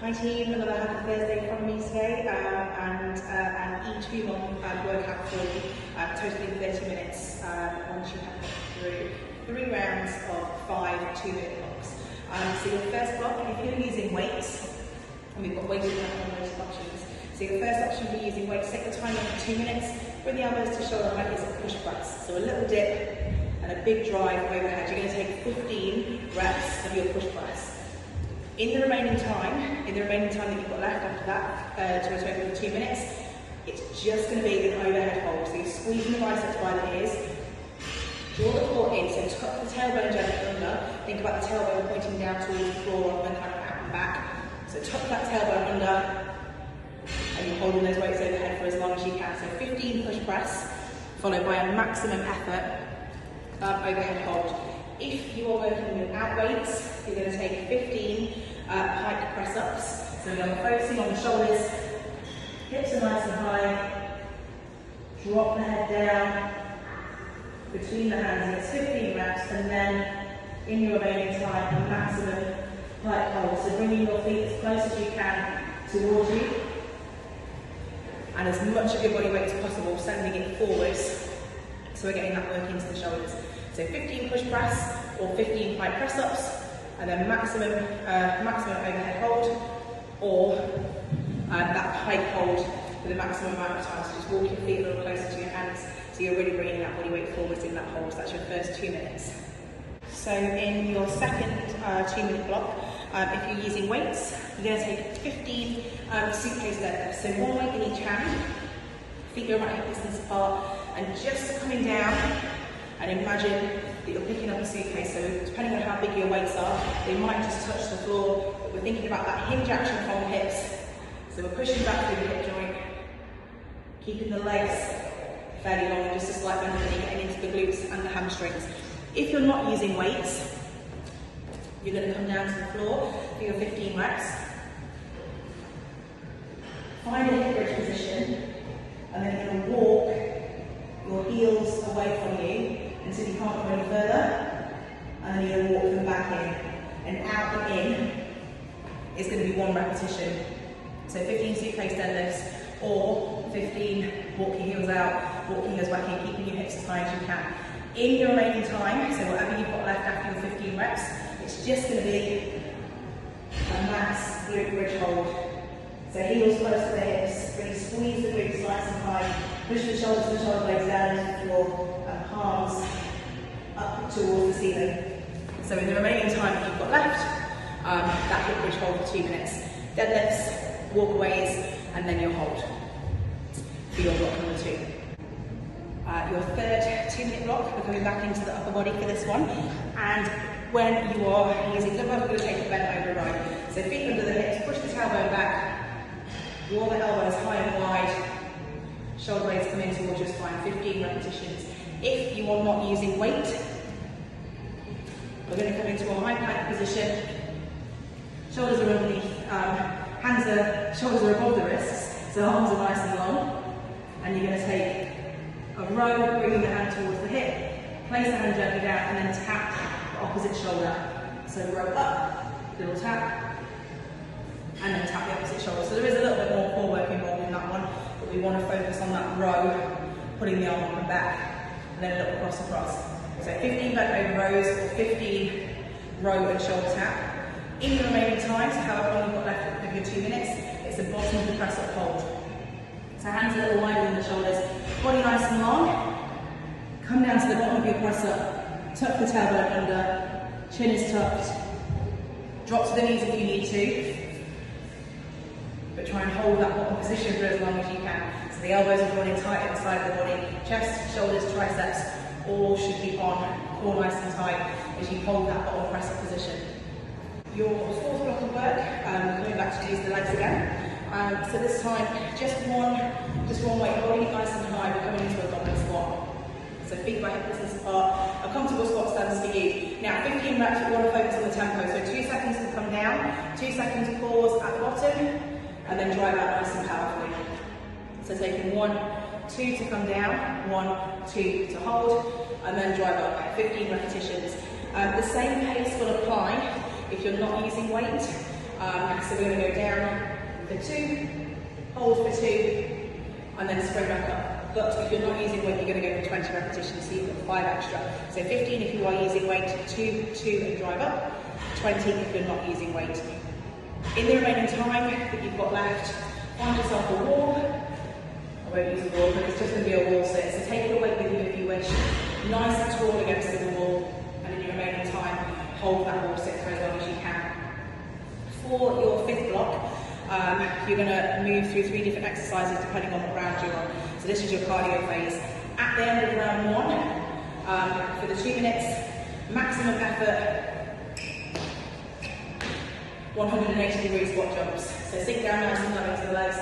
Hi team, another Happy Thursday from me today, and each week on workout for totaling 30 minutes once you have through 3 rounds of 5 2-minute blocks. So your first block, if you're using weights, and we've got weights on most options. So your first option for using weights, set the timer for 2 minutes, bring the elbows to shoulder height is a push press. So a little dip and a big drive overhead. You're going to take 15 reps of your push press. In the remaining time that you've got left after that, to a total of 2 minutes, it's just going to be an overhead hold. So you're squeezing the biceps by the ears, draw the core in, so tuck the tailbone gently under. Think about the tailbone pointing down towards the floor rather than kind of out and back. So tuck that tailbone under, and you're holding those weights overhead for as long as you can. So 15 push press, followed by a maximum effort overhead hold. If you are working without weights, you're going to take 15 pike press-ups. So we're focusing on the shoulders, hips are nice and high, drop the head down between the hands, and it's 15 reps, and then in your remaining time, a maximum pike hold. So bringing your feet as close as you can towards you, and as much of your body weight as possible, sending it forwards, so we're getting that work into the shoulders. So 15 push press or 15 pike press ups, and then maximum overhead hold, or that pike hold for the maximum amount of time. So just walk your feet a little closer to your hands, so you're really bringing that body weight forwards in that hold. So that's your first 2 minutes. So in your second 2-minute block, if you're using weights, you're going to take 15 suitcase deadlifts. So one weight in each hand, feet go right hip distance apart, and just coming down. And imagine that you're picking up a suitcase, so depending on how big your weights are, they might just touch the floor, but we're thinking about that hinge action from the hips. So we're pushing back through the hip joint, keeping the legs fairly long, and just a slight bend and getting into the glutes and the hamstrings. If you're not using weights, you're going to come down to the floor for your 15 reps. Find a hip bridge position, and then you're going to walk your heels away from you until you can't go any further, and then you're going to walk them back in, and out and in is going to be 1 repetition. So 15 suitcase deadlifts, or 15 walk your heels out, walk your heels back in, keeping your hips as high as you can. In your remaining time, so whatever you've got left after your 15 reps, it's just going to be a max glute bridge hold. So heels close to the hips, really squeeze the glutes nice and high, push the shoulders and shoulder blades down into the floor, and palms up towards the ceiling. So in the remaining time that you've got left, that hip bridge hold for 2 minutes. Deadlifts, walkaways, and then your hold for your block number 2. Your third 2-minute block, we're coming back into the upper body for this one. And when you are using, look like we're going to take a bent over ride. So feet under the hips, push the tailbone back, draw the elbows high and wide, shoulder blades come in towards your spine, 15 repetitions. If you are not using weight, we're going to come into a high plank position. Shoulders are underneath, shoulders are above the wrists, so arms are nice and long. And you're going to take a row, bringing the hand towards the hip, place the hand gently down, and then tap the opposite shoulder. So row up, little tap, and then tap the opposite shoulder. So there is a little bit more core work involved in that one, but we want to focus on that row, putting the arm on the back, and then a little across. So 15 bent over rows, or 15 row and shoulder tap. In the remaining time, so however long you've got left of your 2 minutes, it's the bottom of the press up hold. So hands a little wider than the shoulders, body nice and long. Come down to the bottom of your press up, tuck the tailbone under, chin is tucked. Drop to the knees if you need to, but try and hold that bottom position for as long as you can. So the elbows are drawn in tight at the side of the body, chest, shoulders, triceps, all should be on, core nice and tight as you hold that bottom press up position. Your fourth block of work, coming back to use the legs again. So this time, just one weight, holding it nice and high, we're coming into a goblet squat. So feet by hip distance apart, a comfortable squat stance for you. Now 15 reps, we want to focus on the tempo. So 2 seconds to come down, 2 seconds pause at the bottom, and then drive out nice and powerfully. So taking 1, 2 to come down, 1, 2 to hold, and then drive up, 15 repetitions. The same pace will apply if you're not using weight. So we're going to go down for 2, hold for 2, and then spring back up. But if you're not using weight, you're going to go for 20 repetitions, so you've got 5 extra. So 15 if you are using weight, 2, 2 and drive up, 20 if you're not using weight. In the remaining time that you've got left, find yourself a wall. I won't use a wall, but it's just going to be a wall sit. So take your weight with you if you wish, nice and tall against the wall, and in your remaining time, hold that wall sit for as long as you can. For your 5th block, you're going to move through 3 different exercises depending on what round you're on. So this is your cardio phase. At the end of round 1, for the 2 minutes, maximum effort, 180-degree squat jumps. So sink down nice and low into the legs.